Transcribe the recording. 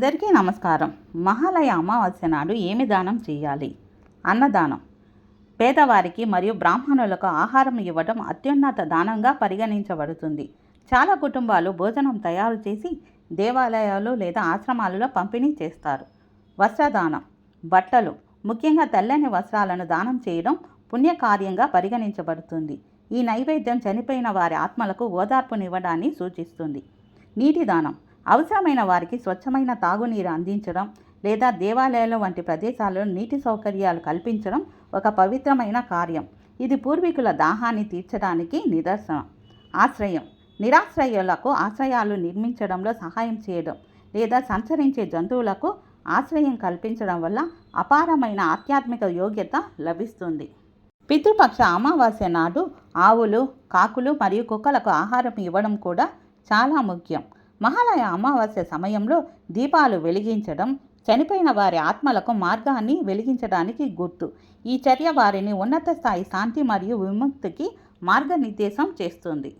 అందరికీ నమస్కారం. మహాలయ అమావాస్య నాడు ఏమి దానం చేయాలి? అన్నదానం. పేదవారికి మరియు బ్రాహ్మణులకు ఆహారం ఇవ్వడం అత్యున్నత దానంగా పరిగణించబడుతుంది. చాలా కుటుంబాలు భోజనం తయారు చేసి దేవాలయాలు లేదా ఆశ్రమాలలో పంపిణీ చేస్తారు. వస్త్రదానం. బట్టలు, ముఖ్యంగా తెల్లని వస్త్రాలను దానం చేయడం పుణ్యకార్యంగా పరిగణించబడుతుంది. ఈ నైవేద్యం చనిపోయిన వారి ఆత్మలకు ఓదార్పునివ్వడాన్ని సూచిస్తుంది. నీటి దానం. అవసరమైన వారికి స్వచ్ఛమైన తాగునీరు అందించడం లేదా దేవాలయాలు వంటి ప్రదేశాలలో నీటి సౌకర్యాలు కల్పించడం ఒక పవిత్రమైన కార్యం. ఇది పూర్వీకుల దాహాన్ని తీర్చడానికి నిదర్శనం. ఆశ్రయం. నిరాశ్రయులకు ఆశ్రయాలు నిర్మించడంలో సహాయం చేయడం లేదా సంచరించే జంతువులకు ఆశ్రయం కల్పించడం వల్ల అపారమైన ఆధ్యాత్మిక యోగ్యత లభిస్తుంది. పితృపక్ష అమావాస్య నాడు ఆవులు, కాకులు మరియు కుక్కలకు ఆహారం ఇవ్వడం కూడా చాలా ముఖ్యం. మహాలయ అమావాస్య సమయంలో దీపాలు వెలిగించడం చనిపోయిన వారి ఆత్మలకు మార్గాన్ని వెలిగించడానికి గుర్తు. ఈ చర్య వారిని ఉన్నత స్థాయి శాంతి మరియు విముక్తికి మార్గనిర్దేశం చేస్తుంది.